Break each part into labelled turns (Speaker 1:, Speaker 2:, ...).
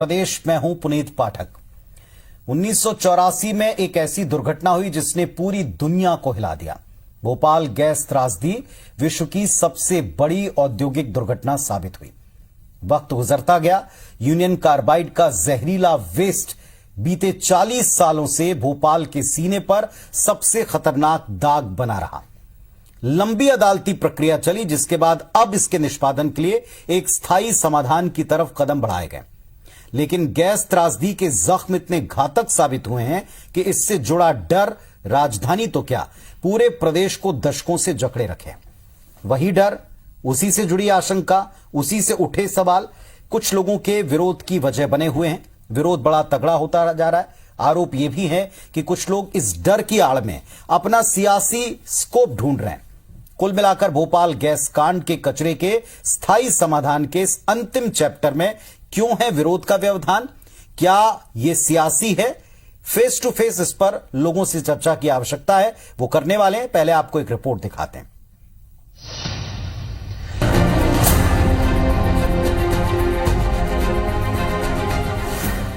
Speaker 1: प्रदेश में हूं पुनीत पाठक। 1984 में एक ऐसी दुर्घटना हुई जिसने पूरी दुनिया को हिला दिया। भोपाल गैस त्रासदी विश्व की सबसे बड़ी औद्योगिक दुर्घटना साबित हुई। वक्त गुजरता गया, यूनियन कार्बाइड का जहरीला वेस्ट बीते 40 सालों से भोपाल के सीने पर सबसे खतरनाक दाग बना रहा। लंबी अदालती प्रक्रिया चली, जिसके बाद अब इसके निष्पादन के लिए एक स्थायी समाधान की तरफ कदम बढ़ाए गए। लेकिन गैस त्रासदी के जख्म इतने घातक साबित हुए हैं कि इससे जुड़ा डर राजधानी तो क्या, पूरे प्रदेश को दशकों से जकड़े रखे। वही डर, उसी से जुड़ी आशंका, उसी से उठे सवाल कुछ लोगों के विरोध की वजह बने हुए हैं। विरोध बड़ा तगड़ा होता जा रहा है। आरोप यह भी है कि कुछ लोग इस डर की आड़ में अपना सियासी स्कोप ढूंढ रहे हैं। कुल मिलाकर भोपाल गैस कांड के कचरे के स्थायी समाधान के इस अंतिम चैप्टर में क्यों है विरोध का व्यवधान? क्या यह सियासी है? फेस टू फेस इस पर लोगों से चर्चा की आवश्यकता है। वो करने वाले हैं। पहले आपको एक रिपोर्ट दिखाते हैं।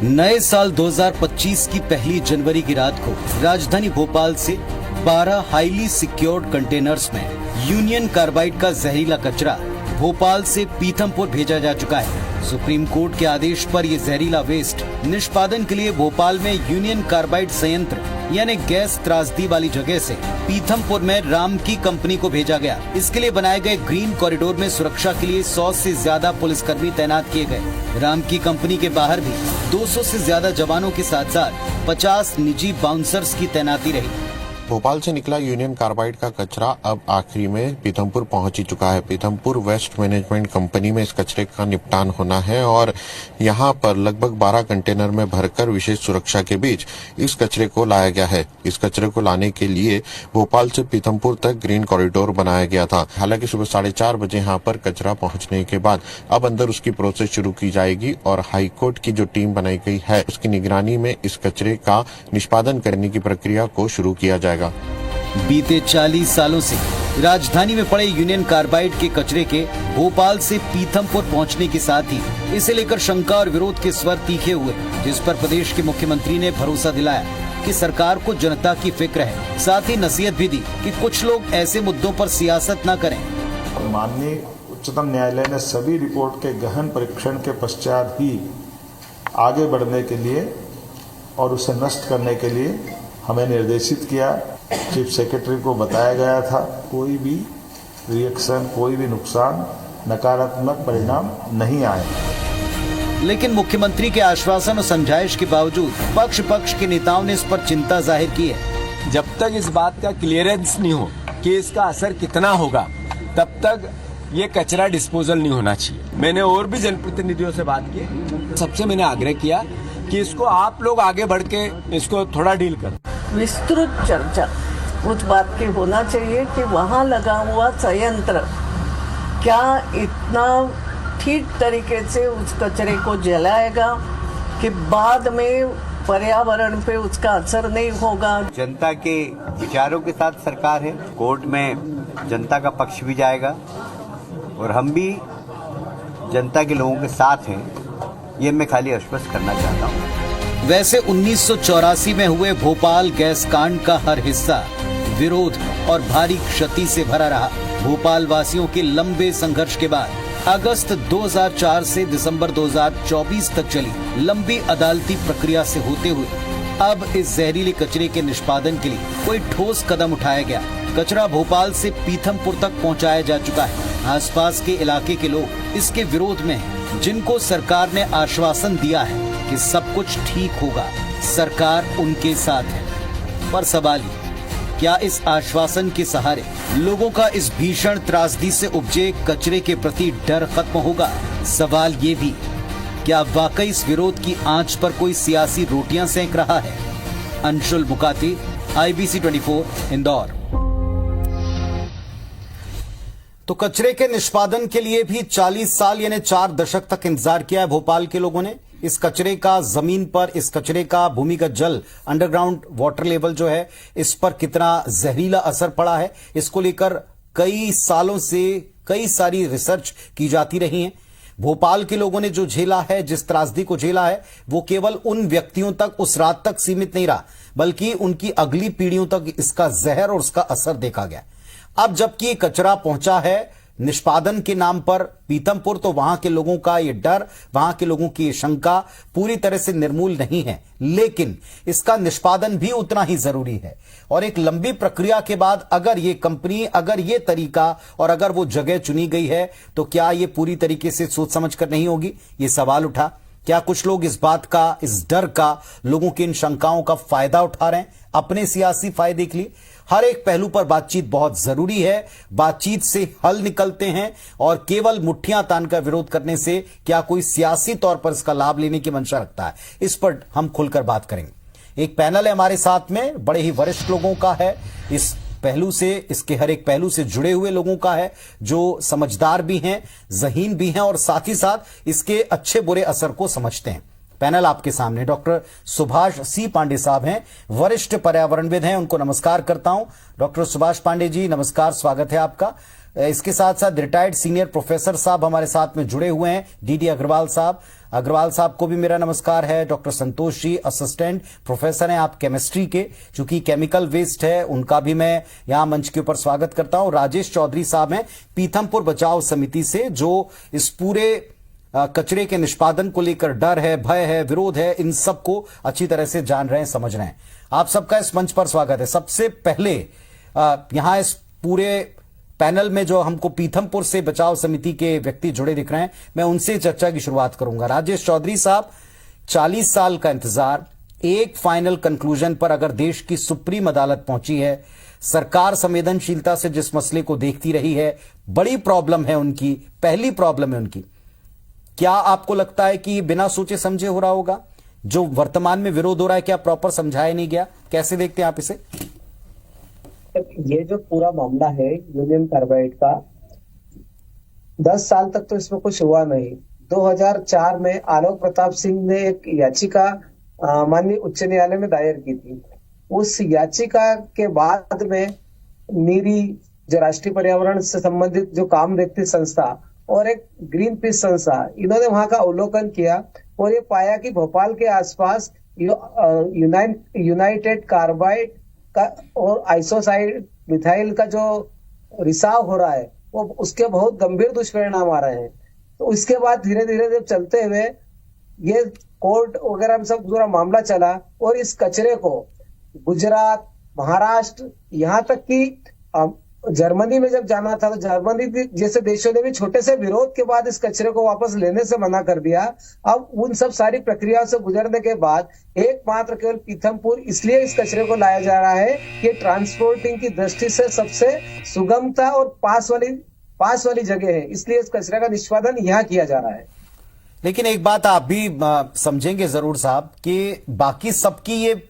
Speaker 1: नए साल 2025 की पहली जनवरी की रात को राजधानी भोपाल से 12 हाईली सिक्योर्ड कंटेनर्स में यूनियन कार्बाइड का जहरीला कचरा भोपाल से पीथमपुर भेजा जा चुका है। सुप्रीम कोर्ट के आदेश पर यह जहरीला वेस्ट निष्पादन के लिए भोपाल में यूनियन कार्बाइड संयंत्र यानी गैस त्रासदी वाली जगह से पीथमपुर में राम की कंपनी को भेजा गया। इसके लिए बनाए गए ग्रीन कॉरिडोर में सुरक्षा के लिए 100 से ज्यादा पुलिसकर्मी तैनात किए गए। राम की कंपनी के बाहर भी 200 से ज्यादा जवानों के साथ साथ 50 निजी बाउंसर्स की तैनाती रही।
Speaker 2: भोपाल से निकला यूनियन कार्बाइड का कचरा अब आखिरी में पीथमपुर पहुंच ही चुका है। पीथमपुर वेस्ट मैनेजमेंट कंपनी में इस कचरे का निपटान होना है और यहां पर लगभग 12 कंटेनर में भरकर विशेष सुरक्षा के बीच इस कचरे को लाया गया है। इस कचरे को लाने के लिए भोपाल से पीथमपुर तक ग्रीन कॉरिडोर बनाया गया था। हालांकि सुबह 4:30 बजे यहाँ पर कचरा पहुंचने के बाद अब अंदर उसकी प्रोसेस शुरू की जाएगी और हाईकोर्ट की जो टीम बनाई गई है उसकी निगरानी में इस कचरे का निष्पादन करने की प्रक्रिया को शुरू किया जाएगा।
Speaker 1: बीते 40 सालों से राजधानी में पड़े यूनियन कार्बाइड के कचरे के भोपाल से पीथमपुर पहुंचने के साथ ही इसे लेकर शंका और विरोध के स्वर तीखे हुए, जिस पर प्रदेश के मुख्यमंत्री ने भरोसा दिलाया कि सरकार को जनता की फिक्र है। साथ ही नसीहत भी दी कि कुछ लोग ऐसे मुद्दों पर सियासत न करें।
Speaker 3: माननीय उच्चतम न्यायालय ने सभी रिपोर्ट के गहन परीक्षण के पश्चात ही आगे बढ़ने के लिए और उसे नष्ट करने के लिए हमें निर्देशित किया। चीफ सेक्रेटरी को बताया गया था कोई भी रिएक्शन, कोई भी नुकसान, नकारात्मक परिणाम नहीं आए।
Speaker 1: लेकिन मुख्यमंत्री के आश्वासन और समझाइश के बावजूद पक्ष के नेताओं ने इस पर चिंता जाहिर की है।
Speaker 4: जब तक इस बात का क्लियरेंस नहीं हो कि इसका असर कितना होगा, तब तक ये कचरा डिस्पोजल नहीं होना चाहिए। मैंने और भी जनप्रतिनिधियों से बात की, सबसे मैंने आग्रह किया कि इसको आप लोग आगे बढ़ के इसको थोड़ा डील करो।
Speaker 5: विस्तृत चर्चा उस बात की होना चाहिए कि वहाँ लगा हुआ संयंत्र क्या इतना ठीक तरीके से उस कचरे को जलाएगा कि बाद में पर्यावरण पे उसका असर नहीं होगा।
Speaker 6: जनता के विचारों के साथ सरकार है, कोर्ट में जनता का पक्ष भी जाएगा और हम भी जनता के लोगों के साथ हैं, ये मैं खाली आश्वस्त करना चाहता हूँ।
Speaker 1: वैसे 1984 में हुए भोपाल गैस कांड का हर हिस्सा विरोध और भारी क्षति से भरा रहा। भोपाल वासियों के लंबे संघर्ष के बाद अगस्त 2004 से दिसंबर 2024 तक चली लंबी अदालती प्रक्रिया से होते हुए अब इस जहरीले कचरे के निष्पादन के लिए कोई ठोस कदम उठाया गया। कचरा भोपाल से पीथमपुर तक पहुंचाया जा चुका है। आसपास के इलाके के लोग इसके विरोध में हैं, जिनको सरकार ने आश्वासन दिया है कि सब कुछ ठीक होगा, सरकार उनके साथ है। पर सवाल ये, क्या इस आश्वासन के सहारे लोगों का इस भीषण त्रासदी से उपजे कचरे के प्रति डर खत्म होगा? सवाल ये भी, क्या वाकई इस विरोध की आंच पर कोई सियासी रोटियां सेंक रहा है? अंशुल मुकाती, IBC 24, इंदौर। तो कचरे के निष्पादन के लिए भी 40 साल यानी 4 दशक तक इंतजार किया है भोपाल के लोगों ने। इस कचरे का जमीन पर, इस कचरे का भूमिगत जल, अंडरग्राउंड वाटर लेवल जो है, इस पर कितना जहरीला असर पड़ा है, इसको लेकर कई सालों से कई सारी रिसर्च की जाती रही है। भोपाल के लोगों ने जो झेला है, जिस त्रासदी को झेला है, वो केवल उन व्यक्तियों तक, उस रात तक सीमित नहीं रहा, बल्कि उनकी अगली पीढ़ियों तक इसका जहर और उसका असर देखा गया। अब जबकि कचरा पहुंचा है निष्पादन के नाम पर पीथमपुर, तो वहां के लोगों का ये डर, वहां के लोगों की ये शंका पूरी तरह से निर्मूल नहीं है, लेकिन इसका निष्पादन भी उतना ही जरूरी है। और एक लंबी प्रक्रिया के बाद अगर ये कंपनी, अगर ये तरीका और अगर वो जगह चुनी गई है, तो क्या ये पूरी तरीके से सोच समझ कर नहीं होगी? ये सवाल उठा। क्या कुछ लोग इस बात का, इस डर का, लोगों की इन शंकाओं का फायदा उठा रहे हैं अपने सियासी फायदे के लिए? हर एक पहलू पर बातचीत बहुत जरूरी है। बातचीत से हल निकलते हैं और केवल मुट्ठियां तानकर विरोध करने से क्या कोई सियासी तौर पर इसका लाभ लेने की मंशा रखता है? इस पर हम खुलकर बात करेंगे। एक पैनल है हमारे साथ में, बड़े ही वरिष्ठ लोगों का है, इस पहलू से, इसके हर एक पहलू से जुड़े हुए लोगों का है, जो समझदार भी हैं, ज़हीन भी हैं और साथ ही साथ इसके अच्छे बुरे असर को समझते हैं। पैनल आपके सामने डॉक्टर सुभाष सी पांडे साहब हैं, वरिष्ठ पर्यावरणविद हैं, उनको नमस्कार करता हूं। डॉक्टर सुभाष पांडे जी नमस्कार, स्वागत है आपका। इसके साथ साथ रिटायर्ड सीनियर प्रोफेसर साहब हमारे साथ में जुड़े हुए हैं, डीडी अग्रवाल साहब। अग्रवाल साहब को भी मेरा नमस्कार है। Doctor Santosh ji assistant professor हैं आप केमिस्ट्री के, चूंकि केमिकल वेस्ट है, उनका भी मैं यहां मंच के ऊपर स्वागत करता हूं। राजेश चौधरी साहब हैं पीथमपुर बचाव समिति से, जो इस पूरे कचरे के निष्पादन को लेकर डर है, भय है, विरोध है, इन सबको अच्छी तरह से जान रहे हैं, समझ रहे हैं। आप सबका इस मंच पर स्वागत है। सबसे पहले यहां इस पूरे पैनल में जो हमको पीथमपुर से बचाव समिति के व्यक्ति जुड़े दिख रहे हैं, मैं उनसे चर्चा की शुरुआत करूंगा। राजेश चौधरी साहब, 40 साल का इंतजार, एक फाइनल कंक्लूजन पर अगर देश की सुप्रीम अदालत पहुंची है, सरकार संवेदनशीलता से जिस मसले को देखती रही है, बड़ी प्रॉब्लम है उनकी, पहली प्रॉब्लम है उनकी, क्या आपको लगता है कि बिना सोचे समझे हो रहा होगा? जो वर्तमान में विरोध हो रहा है, क्या प्रॉपर समझाया नहीं गया? कैसे देखते हैं आप इसे?
Speaker 7: ये जो पूरा मामला है यूनियन कार्बाइड का, 10 साल तक तो इसमें कुछ हुआ नहीं। 2004 में आलोक प्रताप सिंह ने एक याचिका माननीय उच्च न्यायालय में दायर की थी। उस याचिका के बाद में नीरी, जो राष्ट्रीय पर्यावरण से संबंधित जो काम देखती संस्था, और एक ग्रीन पीस संस्था, इन्होंने वहां का अवलोकन किया और ये पाया कि भोपाल के आसपास यूनाइटेड कार्बाइड का और आइसोसाइड मिथाइल का जो रिसाव हो रहा है, वो उसके बहुत गंभीर दुष्परिणाम आ रहे हैं। तो इसके बाद धीरे धीरे जब चलते हुए ये कोर्ट वगैरह में सब पूरा मामला चला और इस कचरे को गुजरात, महाराष्ट्र, यहाँ तक कि जर्मनी में जब जाना था तो जर्मनी जैसे देशों ने भी छोटे से विरोध के बाद इस कचरे को वापस लेने से मना कर दिया। अब उन सब सारी प्रक्रियाओं से गुजरने के बाद एकमात्र केवल पीथमपुर इसलिए इस कचरे को लाया जा रहा है कि ट्रांसपोर्टिंग की दृष्टि से सबसे सुगमता और पास वाली जगह है, इसलिए इस कचरे का निष्पादन यहाँ किया जा रहा है।
Speaker 1: लेकिन एक बात आप भी समझेंगे जरूर साहब कि बाकी सबकी ये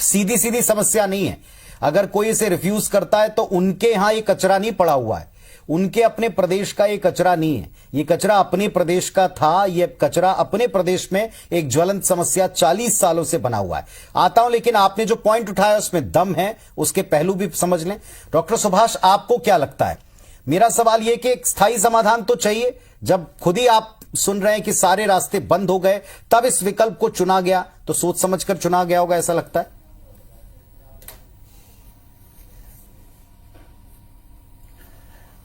Speaker 1: सीधी सीधी समस्या नहीं है। अगर कोई इसे रिफ्यूज करता है तो उनके यहां ये कचरा नहीं पड़ा हुआ है, उनके अपने प्रदेश का ये कचरा नहीं है, ये कचरा अपने प्रदेश का था, ये कचरा अपने प्रदेश में एक ज्वलंत समस्या 40 सालों से बना हुआ है। आता हूं, लेकिन आपने जो पॉइंट उठाया उसमें दम है, उसके पहलू भी समझ लें। डॉक्टर सुभाष, आपको क्या लगता है? मेरा सवाल यह कि एक स्थायी समाधान तो चाहिए। जब खुद ही आप सुन रहे हैं कि सारे रास्ते बंद हो गए, तब इस विकल्प को चुना गया, तो सोच समझकर चुना गया होगा, ऐसा लगता है।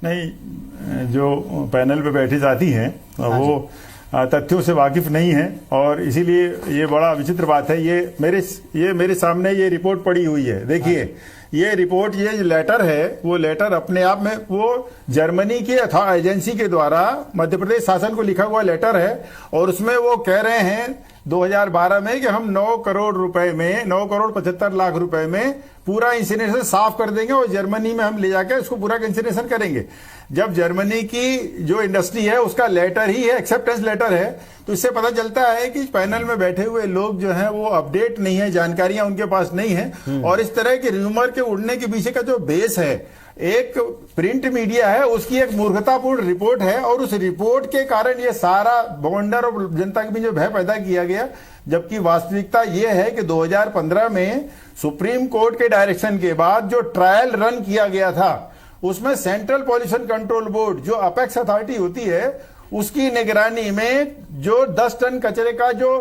Speaker 8: नहीं, जो पैनल पे बैठी साथी हैं वो तथ्यों से वाकिफ नहीं है और इसीलिए ये बड़ा विचित्र बात है। ये मेरे सामने ये रिपोर्ट पड़ी हुई है, देखिए ये रिपोर्ट, ये लेटर है, वो लेटर अपने आप में वो जर्मनी की एजेंसी के द्वारा मध्य प्रदेश शासन को लिखा हुआ लेटर है और उसमें वो कह रहे हैं 2012 में कि हम 9 करोड़ रुपए में, 9 करोड़ 75 लाख रुपए में पूरा इंसिनरेशन साफ कर देंगे और जर्मनी में हम ले जाकर इसको पूरा इंसिनरेशन करेंगे। जब जर्मनी की जो इंडस्ट्री है उसका लेटर ही है, एक्सेप्टेंस लेटर है, तो इससे पता चलता है कि पैनल में बैठे हुए लोग जो हैं वो अपडेट नहीं है, जानकारियां उनके पास नहीं है। और इस तरह के र्यूमर के उड़ने के पीछे का जो बेस है, एक प्रिंट मीडिया है, उसकी एक मूर्खतापूर्ण रिपोर्ट है और उस रिपोर्ट के कारण ये सारा बवंडर और जनता के बीच जो भय पैदा किया गया। जबकि वास्तविकता ये है कि 2015 में सुप्रीम कोर्ट के डायरेक्शन के बाद जो ट्रायल रन किया गया था उसमें सेंट्रल पॉल्यूशन कंट्रोल बोर्ड, जो अपेक्स अथॉरिटी होती है, उसकी निगरानी में जो 10 टन कचरे का जो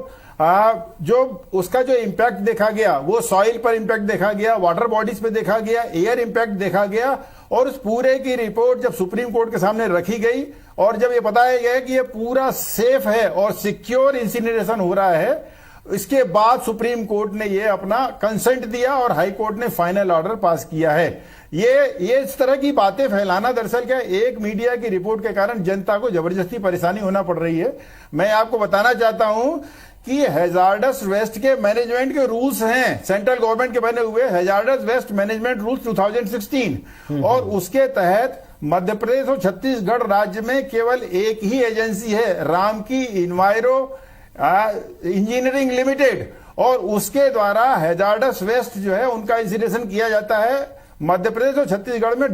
Speaker 8: उसका जो इम्पैक्ट देखा गया, वो सॉइल पर इम्पैक्ट देखा गया, वाटर बॉडीज पे देखा गया, एयर इम्पैक्ट देखा गया, और उस पूरे की रिपोर्ट जब सुप्रीम कोर्ट के सामने रखी गई और जब ये बताया गया कि ये पूरा सेफ है और सिक्योर इंसिनरेशन हो रहा है, इसके बाद सुप्रीम कोर्ट ने ये अपना कंसेंट दिया और हाई कोर्ट ने फाइनल ऑर्डर पास किया है। ये इस तरह की बातें फैलाना दरअसल क्या, एक मीडिया की रिपोर्ट के कारण जनता को जबरदस्ती परेशानी होना पड़ रही है। मैं आपको बताना चाहता हूं कि हैजार्डस वेस्ट के मैनेजमेंट के रूल्स हैं, सेंट्रल गवर्नमेंट के बने हुए हैजार्डस वेस्ट मैनेजमेंट रूल्स 2016, और उसके तहत मध्य प्रदेश और छत्तीसगढ़ राज्य में केवल एक ही एजेंसी है, रामकी इन्वायरो इंजीनियरिंग लिमिटेड, और उसके द्वारा हैजार्डस वेस्ट जो है उनका इंसिनरेशन किया जाता है। मध्य प्रदेश और छत्तीसगढ़ में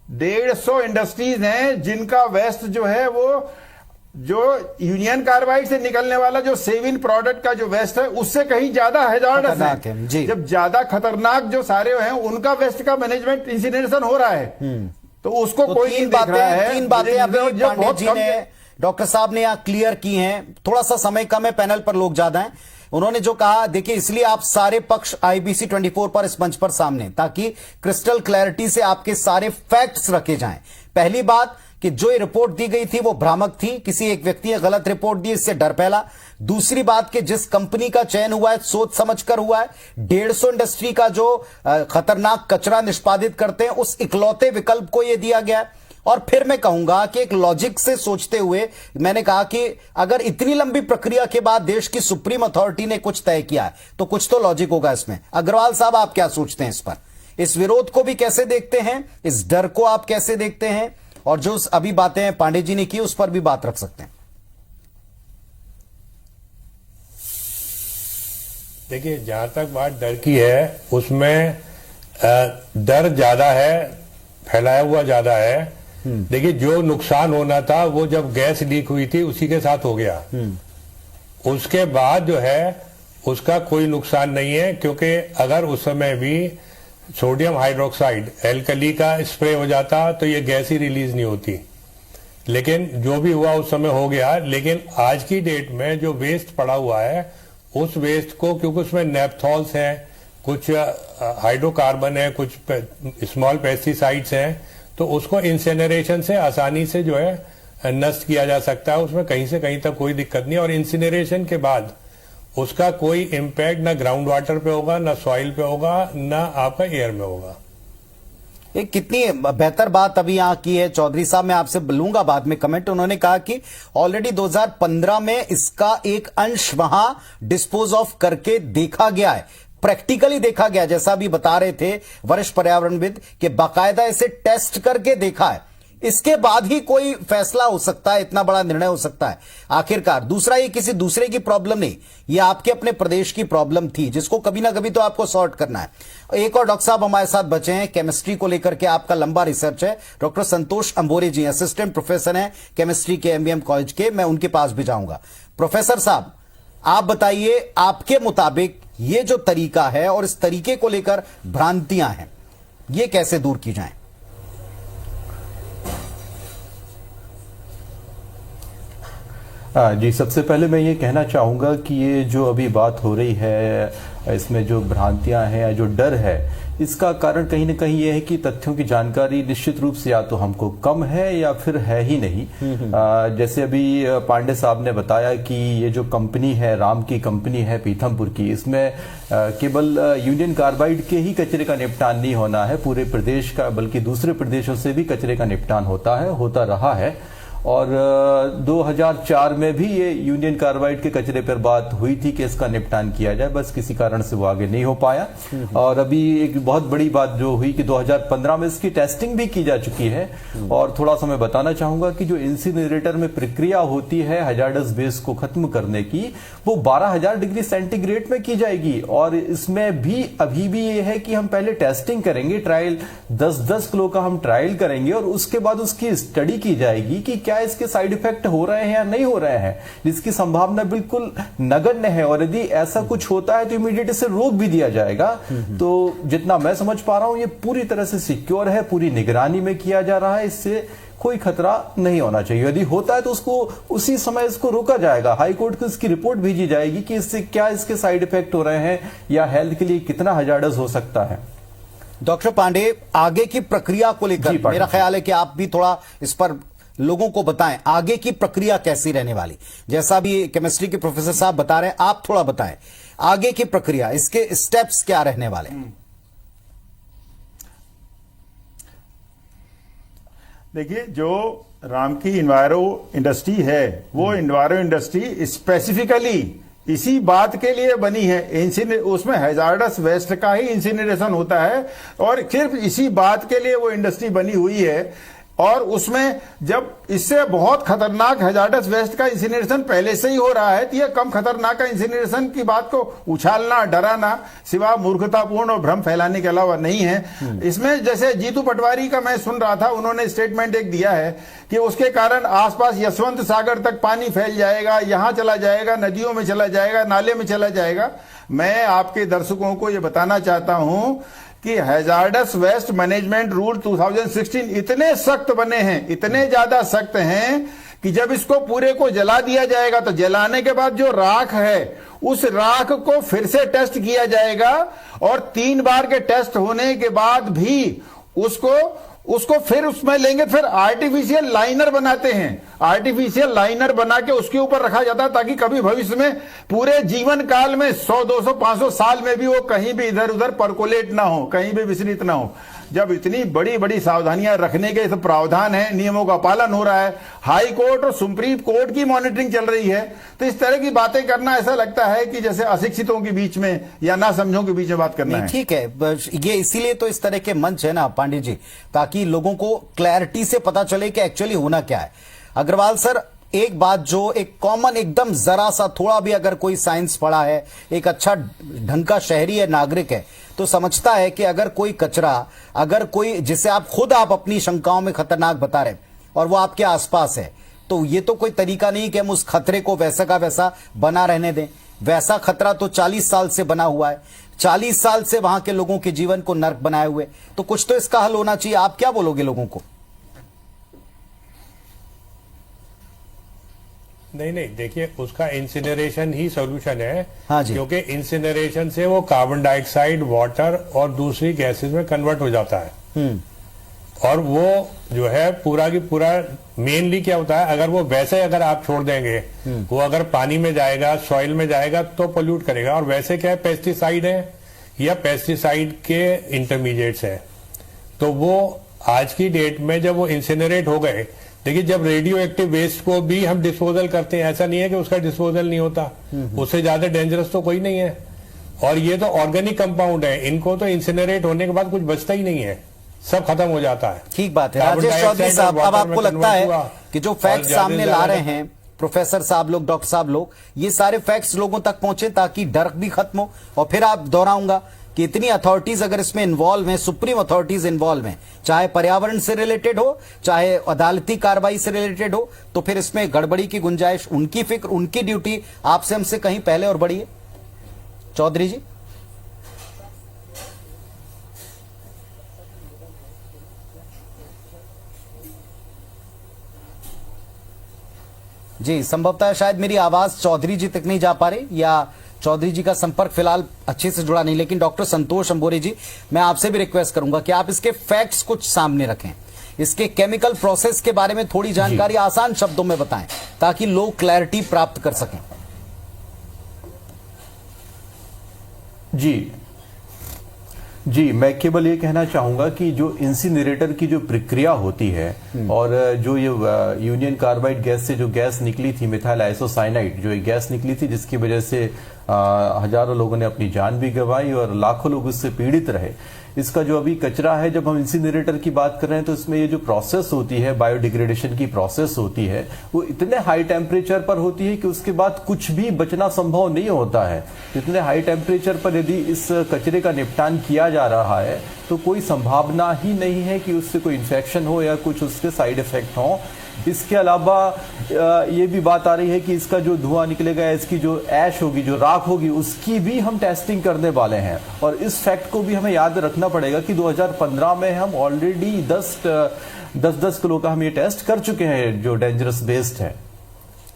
Speaker 8: 150 इंडस्ट्रीज हैं जिनका वेस्ट जो है वो जो यूनियन कार्बाइड से निकलने वाला जो सेविन प्रोडक्ट का जो वेस्ट है उससे कहीं ज्यादा हैजार्डस है। जब ज्यादा खतरनाक जो सारे हैं उनका वेस्ट का मैनेजमेंट इंसिनरेशन हो रहा है, तो उसको
Speaker 1: तो
Speaker 8: कोई नहीं देख रहा है।
Speaker 1: तीन बातें अभी पांडे जी ने, डॉक्टर साहब ने यहाँ क्लियर की हैं। थोड़ा सा समय कम है, पैनल पर लोग ज्यादा हैं। उन्होंने जो कहा, देखिए इसलिए आप सारे पक्ष IBC 24 पर इस मंच पर सामने, ताकि क्रिस्टल क्लैरिटी से आपके सारे फैक्ट्स रखे जाएं। पहली बात कि जो ये रिपोर्ट दी गई थी वो भ्रामक थी, किसी एक व्यक्ति ने गलत रिपोर्ट दी, इससे डर फैला। दूसरी बात कि जिस कंपनी का चयन हुआ है सोच समझकर हुआ है। 150 इंडस्ट्री का जो खतरनाक कचरा निष्पादित करते हैं उस इकलौते विकल्प को यह दिया गया है। और फिर मैं कहूंगा कि एक लॉजिक से सोचते हुए मैंने कहा कि अगर इतनी लंबी प्रक्रिया के बाद देश की सुप्रीम अथॉरिटी ने कुछ तय किया है तो कुछ तो लॉजिक होगा इसमें। अग्रवाल साहब, आप क्या सोचते हैं इस पर? इस विरोध को भी कैसे देखते हैं, इस डर को आप कैसे देखते हैं, और जो अभी बातें पांडे जी ने की उस पर भी बात रख सकते हैं?
Speaker 9: देखिए, जहां तक बात डर की है उसमें डर ज्यादा है, फैलाया हुआ ज्यादा है। देखिए, जो नुकसान होना था वो जब गैस लीक हुई थी उसी के साथ हो गया। उसके बाद जो है उसका कोई नुकसान नहीं है, क्योंकि अगर उस समय भी सोडियम हाइड्रोक्साइड एल्कली का स्प्रे हो जाता तो ये गैस ही रिलीज नहीं होती। लेकिन जो भी हुआ उस समय हो गया। लेकिन आज की डेट में जो वेस्ट पड़ा हुआ है उस वेस्ट को, क्योंकि उसमें नेप्थॉल्स हैं, कुछ हाइड्रोकार्बन है, कुछ स्मॉल पेस्टिसाइड्स हैं, तो उसको इंसिनरेशन से आसानी से जो है नष्ट किया जा सकता है। उसमें कहीं से कहीं तक कोई दिक्कत नहीं। और इंसिनरेशन के बाद उसका कोई इम्पैक्ट ना ग्राउंड वाटर पे होगा, ना सॉइल पे होगा, ना आपका एयर में होगा।
Speaker 1: एक कितनी बेहतर बात अभी यहां की है चौधरी साहब, मैं आपसे लूंगा बाद में कमेंट। उन्होंने कहा कि ऑलरेडी 2015 में इसका एक अंश वहां डिस्पोज ऑफ करके देखा गया है, प्रैक्टिकली देखा गया, जैसा भी बता रहे थे वरिष्ठ पर्यावरणविद कि बाकायदा इसे टेस्ट करके देखा है। इसके बाद ही कोई फैसला हो सकता है, इतना बड़ा निर्णय हो सकता है आखिरकार। दूसरा, ये किसी दूसरे की प्रॉब्लम नहीं, ये आपके अपने प्रदेश की प्रॉब्लम थी जिसको कभी ना कभी तो आपको सॉर्ट करना है। एक और डॉक्टर साहब हमारे साथ बचे हैं, केमिस्ट्री को लेकर के आपका लंबा रिसर्च है। डॉक्टर संतोष अंबोरे जी असिस्टेंट प्रोफेसर हैं केमिस्ट्री के MBM कॉलेज के, मैं उनके पास भी जाऊंगा। प्रोफेसर साहब, आप बताइए, आपके मुताबिक ये जो तरीका है और इस तरीके को लेकर भ्रांतियां हैं, ये कैसे दूर की जाएं?
Speaker 10: जी, सबसे पहले मैं ये कहना चाहूँगा कि ये जो अभी बात हो रही है, इसमें जो भ्रांतियां हैं या जो डर है, इसका कारण कहीं ना कहीं ये है कि तथ्यों की जानकारी निश्चित रूप से या तो हमको कम है या फिर है ही नहीं। जैसे अभी पांडे साहब ने बताया कि ये जो कंपनी है, राम की कंपनी है पीथमपुर की, इसमें केवल यूनियन कार्बाइड के ही कचरे का निपटान नहीं होना है, पूरे प्रदेश का बल्कि दूसरे प्रदेशों से भी कचरे का निपटान होता है, होता रहा है। और 2004 में भी ये यूनियन कार्बाइड के कचरे पर बात हुई थी कि इसका निपटान किया जाए, बस किसी कारण से वो आगे नहीं हो पाया। और अभी एक बहुत बड़ी बात जो हुई कि 2015 में इसकी टेस्टिंग भी की जा चुकी है। और थोड़ा सा मैं बताना चाहूंगा कि जो इंसिनरेटर में प्रक्रिया होती है हैजार्डस वेस्ट को खत्म करने की, वो 12,000 डिग्री सेंटीग्रेड में की जाएगी। और इसमें भी अभी भी ये है कि हम पहले टेस्टिंग करेंगे, ट्रायल 10-10 किलो का हम ट्रायल करेंगे और उसके बाद उसकी स्टडी की जाएगी कि क्या इसके साइड इफेक्ट हो रहे हैं या नहीं हो रहे हैं, जिसकी संभावना बिल्कुल नगण्य है। और यदि ऐसा कुछ होता है तो इमीडिएट इसे रोक भी दिया जाएगा। तो जितना मैं समझ पा रहा हूं ये पूरी तरह से सिक्योर है, पूरी निगरानी में किया जा रहा है, इससे कोई खतरा नहीं होना चाहिए। यदि होता है तो उसको उसी समय इसको रोका जाएगा। हाई कोर्ट को इसकी रिपोर्ट भेजी जाएगी कि इससे क्या इसके साइड इफेक्ट हो रहे हैं या हेल्थ के लिए कितना हजार्डस हो सकता है।
Speaker 1: डॉक्टर पांडे, आगे की प्रक्रिया को लेकर मेरा ख्याल है कि आप भी थोड़ा इस पर लोगों को बताएं, आगे की प्रक्रिया कैसी रहने वाली। जैसा भी केमिस्ट्री के प्रोफेसर साहब बता रहे हैं, आप थोड़ा बताएं आगे की प्रक्रिया, इसके स्टेप्स क्या रहने वाले।
Speaker 8: देखिए, जो राम की इन्वायरो इंडस्ट्री है वो इन्वायरो इंडस्ट्री स्पेसिफिकली इसी बात के लिए बनी है। उसमें हैजार्डस वेस्ट का ही इंसिनरेशन होता है और सिर्फ इसी बात के लिए वो इंडस्ट्री बनी हुई है। और उसमें जब इससे बहुत खतरनाक हैजार्डस वेस्ट का इंसिनरेशन पहले से ही हो रहा है तो यह कम खतरनाक इंसिनरेशन की बात को उछालना, डराना सिवा मूर्खतापूर्ण और भ्रम फैलाने के अलावा नहीं है। इसमें जैसे जीतू पटवारी का मैं सुन रहा था, उन्होंने स्टेटमेंट एक दिया है कि उसके कारण आसपास यशवंत सागर तक पानी फैल जाएगा, यहां चला जाएगा, नदियों में चला जाएगा, नाले में चला जाएगा। मैं आपके दर्शकों को यह बताना चाहता हूं कि हैजार्डस वेस्ट मैनेजमेंट रूल 2016 इतने सख्त बने हैं, इतने ज्यादा सख्त हैं कि जब इसको पूरे को जला दिया जाएगा तो जलाने के बाद जो राख है उस राख को फिर से टेस्ट किया जाएगा और 3 बार के टेस्ट होने के बाद भी उसको फिर उसमें लेंगे, फिर आर्टिफिशियल लाइनर बनाते हैं। आर्टिफिशियल लाइनर बना के उसके ऊपर रखा जाता है ताकि कभी भविष्य में पूरे जीवन काल में 100, 200, 500 साल में भी वो कहीं भी इधर उधर परकोलेट ना हो, कहीं भी विचलित ना हो। जब इतनी बड़ी बड़ी सावधानियां रखने के सब प्रावधान है, नियमों का पालन हो रहा है, हाई कोर्ट और सुप्रीम कोर्ट की मॉनिटरिंग चल रही है, तो इस तरह की बातें करना ऐसा लगता है कि जैसे अशिक्षितों के बीच में या ना समझों के बीच में बात करना है।
Speaker 1: ठीक है, ये इसीलिए तो इस तरह के मंच है ना पांडे जी, ताकि लोगों को क्लैरिटी से पता चले कि एक्चुअली होना क्या है। अग्रवाल सर, एक बात जो एक कॉमन एकदम जरा सा थोड़ा भी अगर कोई साइंस पढ़ा है, एक अच्छा ढंग का शहरी है, नागरिक है, तो समझता है कि अगर कोई कचरा, अगर कोई जिसे आप अपनी शंकाओं में खतरनाक बता रहे और वो आपके आसपास है, तो ये तो कोई तरीका नहीं कि हम उस खतरे को वैसा का वैसा बना रहने दें। वैसा खतरा तो 40 साल से बना हुआ है, 40 साल से वहां के लोगों के जीवन को नर्क बनाए हुए, तो कुछ तो इसका हल होना चाहिए। आप क्या बोलोगे लोगों को?
Speaker 9: नहीं, देखिए, उसका इंसिनरेशन ही सोल्यूशन है।
Speaker 1: हाँ जी।
Speaker 9: क्योंकि इंसिनरेशन से वो कार्बन डाइऑक्साइड, वाटर और दूसरी गैसेस में कन्वर्ट हो जाता है। और वो जो है पूरा की पूरा मेनली क्या होता है, अगर वो वैसे अगर आप छोड़ देंगे, वो अगर पानी में जाएगा, सॉइल में जाएगा तो पोल्यूट करेगा। और वैसे क्या है, पेस्टिसाइड है या पेस्टिसाइड के इंटरमीडिएट्स है, तो वो आज की डेट में जब वो इंसिनरेट हो गए, देखिए, जब रेडियो एक्टिव वेस्ट को भी हम डिस्पोजल करते हैं, ऐसा नहीं है कि उसका डिस्पोजल नहीं होता, उससे ज्यादा डेंजरस तो कोई नहीं है। और ये तो ऑर्गेनिक कंपाउंड है, इनको तो इंसिनरेट होने के बाद कुछ बचता ही नहीं है, सब खत्म हो जाता है।
Speaker 1: ठीक बात है। राजेश चौधरी साहब, अब आपको लगता है कि जो फैक्ट्स सामने ला रहे हैं प्रोफेसर साहब लोग, डॉक्टर साहब लोग, ये सारे फैक्ट्स लोगों तक पहुंचे ताकि डर भी खत्म हो? और फिर आप दोहराऊंगा कि इतनी अथॉरिटीज अगर इसमें इन्वॉल्व हैं, सुप्रीम अथॉरिटीज इन्वॉल्व हैं, चाहे पर्यावरण से रिलेटेड हो, चाहे अदालती कार्रवाई से रिलेटेड हो, तो फिर इसमें गड़बड़ी की गुंजाइश, उनकी फिक्र, उनकी ड्यूटी आपसे हमसे कहीं पहले और बड़ी है। चौधरी जी। जी, संभवतः शायद मेरी आवाज चौधरी जी तक नहीं जा पा रही, या चौधरी जी का संपर्क फिलहाल अच्छे से जुड़ा नहीं। लेकिन डॉक्टर संतोष अंबोरे जी, मैं आपसे भी रिक्वेस्ट करूंगा कि आप इसके फैक्ट्स कुछ सामने रखें, इसके केमिकल प्रोसेस के बारे में थोड़ी जानकारी आसान शब्दों में बताएं ताकि लोग क्लैरिटी प्राप्त कर सकें।
Speaker 10: जी, मैं केवल ये कहना चाहूंगा कि जो इंसिनरेटर की जो प्रक्रिया होती है और जो ये यूनियन कार्बाइड गैस से जो गैस निकली थी, मिथाइल आइसोसाइनाइड, जो ये गैस निकली थी जिसकी वजह से हजारों लोगों ने अपनी जान भी गंवाई और लाखों लोग इससे पीड़ित रहे। इसका जो अभी कचरा है, जब हम इंसिनरेटर की बात कर रहे हैं तो इसमें ये जो प्रोसेस होती है, बायोडिग्रेडेशन की प्रोसेस होती है, वो इतने हाई टेम्परेचर पर होती है कि उसके बाद कुछ भी बचना संभव नहीं होता है। इतने हाई टेम्परेचर पर यदि इस कचरे का निपटान किया जा रहा है तो कोई संभावना ही नहीं है कि उससे कोई इन्फेक्शन हो या कुछ उसके साइड इफेक्ट हो। इसके अलावा ये भी बात आ रही है कि इसका जो धुआं निकलेगा, इसकी जो ऐश होगी, जो राख होगी, उसकी भी हम टेस्टिंग करने वाले हैं। और इस फैक्ट को भी हमें याद रखना पड़ेगा कि 2015 में हम ऑलरेडी 10 10-10 किलो का हम ये टेस्ट कर चुके हैं जो डेंजरस वेस्ट है।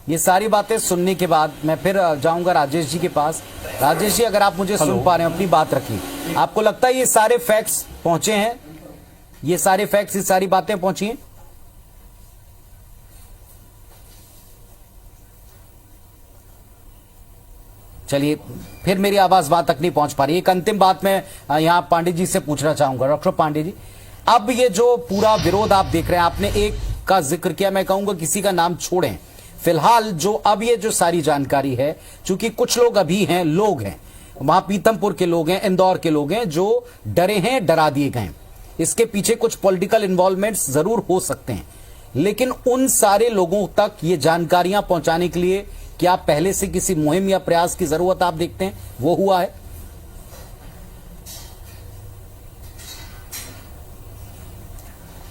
Speaker 1: ये सारी बातें सुनने के बाद मैं फिर जाऊंगा राजेश जी के पास। राजेश जी, अगर आप मुझे सुन पा रहे हैं, अपनी बात रखिए। आपको लगता है ये सारे फैक्ट्स पहुंचे हैं, ये सारे फैक्ट्स, ये सारी बातें पहुंची हैं? चलिए, फिर मेरी आवाज वहां तक नहीं पहुंच पा रही। एक अंतिम बात मैं यहां पांडे जी से पूछना चाहूंगा। डॉक्टर पांडे जी, अब ये जो पूरा विरोध आप देख रहे हैं, आपने एक का जिक्र किया, मैं कहूंगा किसी का नाम छोड़ें। फिलहाल जो अब ये जो सारी जानकारी है, चूंकि कुछ लोग अभी हैं, लोग हैं वहां, पीथमपुर के लोग हैं, इंदौर के लोग हैं जो डरे हैं, डरा दिए गए। इसके पीछे कुछ पॉलिटिकल इन्वॉल्वमेंट्स जरूर हो सकते हैं, लेकिन उन सारे लोगों तक ये जानकारियां पहुंचाने के लिए क्या पहले से किसी मुहिम या प्रयास की जरूरत आप देखते हैं वो हुआ है?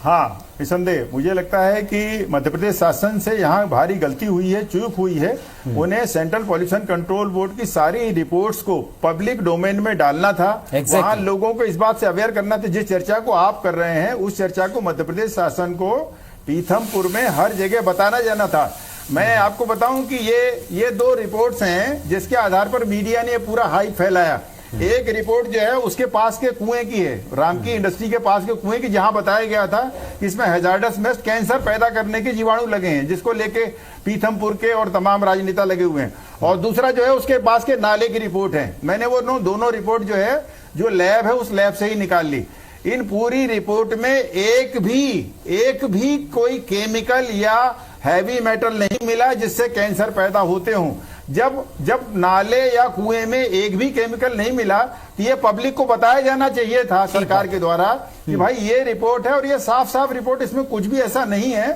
Speaker 8: हाँ, निसंदेह मुझे लगता है कि मध्य प्रदेश शासन से यहाँ भारी गलती हुई है, चूक हुई है। उन्हें सेंट्रल पॉल्यूशन कंट्रोल बोर्ड की सारी रिपोर्ट्स को पब्लिक डोमेन में डालना था। वहाँ लोगों को इस बात से अवेयर करना था। जिस चर्चा को आप कर रहे हैं, उस चर्चा को मध्य प्रदेश शासन को पीथमपुर में हर जगह बताना जाना था। मैं आपको बताऊं कि ये 2 रिपोर्ट्स हैं जिसके आधार पर मीडिया ने पूरा हाइप फैलाया। एक रिपोर्ट जो है उसके पास के कुएं की है, रामकी इंडस्ट्री के पास के कुएं की, जहां बताया गया था कि इसमें हैजार्डस वेस्ट, कैंसर पैदा करने के जीवाणु लगे हैं, जिसको लेके पीथमपुर के और तमाम राजनेता लगे हुए हैं। और दूसरा जो है उसके पास के नाले की रिपोर्ट है। मैंने वो दोनों रिपोर्ट जो है, जो लैब है, उस लैब से ही निकाल ली। इन पूरी रिपोर्ट में एक भी कोई केमिकल या हैवी मेटल नहीं मिला जिससे कैंसर पैदा होते हों। जब नाले या कुएं में एक भी केमिकल नहीं मिला, तो ये पब्लिक को बताया जाना चाहिए था सरकार के द्वारा कि भाई ये रिपोर्ट है और ये साफ साफ रिपोर्ट, इसमें कुछ भी ऐसा नहीं है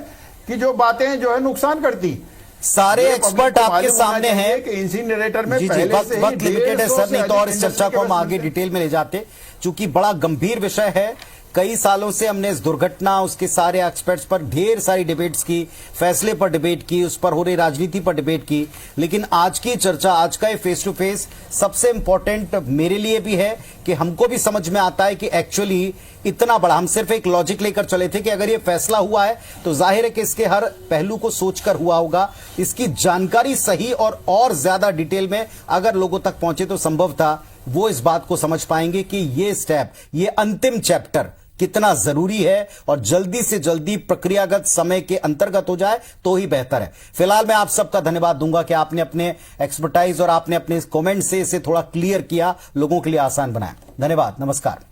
Speaker 8: कि जो बातें जो है नुकसान करती।
Speaker 1: सारे एक्सपर्ट आपके सामने हैं
Speaker 8: कि इंसिनरेटर में
Speaker 1: जी,
Speaker 8: पहले
Speaker 1: वक्त
Speaker 8: से ही
Speaker 1: लिमिटेड है सर, नहीं तो और इस चर्चा को हम आगे
Speaker 8: इंडस्ट्री
Speaker 1: डिटेल में ले जाते, चूंकि बड़ा गंभीर विषय है। कई सालों से हमने इस दुर्घटना, उसके सारे एक्सपर्ट्स पर ढेर सारी डिबेट्स की, फैसले पर डिबेट की, उस पर हो रही राजनीति पर डिबेट की, लेकिन आज की चर्चा, आज का ये फेस टू फेस सबसे इंपॉर्टेंट मेरे लिए भी है कि हमको भी समझ में आता है कि एक्चुअली इतना बड़ा, हम सिर्फ एक लॉजिक लेकर चले थे कि अगर ये फैसला हुआ है तो जाहिर है कि इसके हर पहलू को सोचकर हुआ होगा। इसकी जानकारी सही और ज्यादा डिटेल में अगर लोगों तक पहुंचे तो संभव था वो इस बात को समझ पाएंगे कि ये स्टेप, ये अंतिम चैप्टर कितना जरूरी है और जल्दी से जल्दी प्रक्रियागत समय के अंतर्गत हो जाए तो ही बेहतर है। फिलहाल मैं आप सबका धन्यवाद दूंगा कि आपने अपने एक्सपर्टाइज और आपने अपने कमेंट से इसे थोड़ा क्लियर किया, लोगों के लिए आसान बनाया। धन्यवाद, नमस्कार।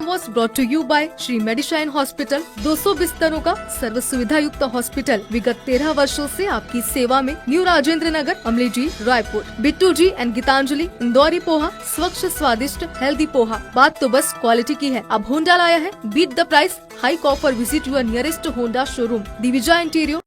Speaker 11: was brought to you by Shri मेडिशाइन hospital. 200 बिस्तरों का सर्व सुविधा युक्त हॉस्पिटल विगत 13 वर्षों से आपकी सेवा में। न्यू राजेंद्र नगर, अमली जी, रायपुर। बिट्टू जी एंड गीतांजलि इंदौरी पोहा, स्वच्छ स्वादिष्ट हेल्दी पोहा। बात तो बस क्वालिटी की है। अब होंडा लाया है, beat the price, high offer. Visit your nearest Honda showroom, Divija interior.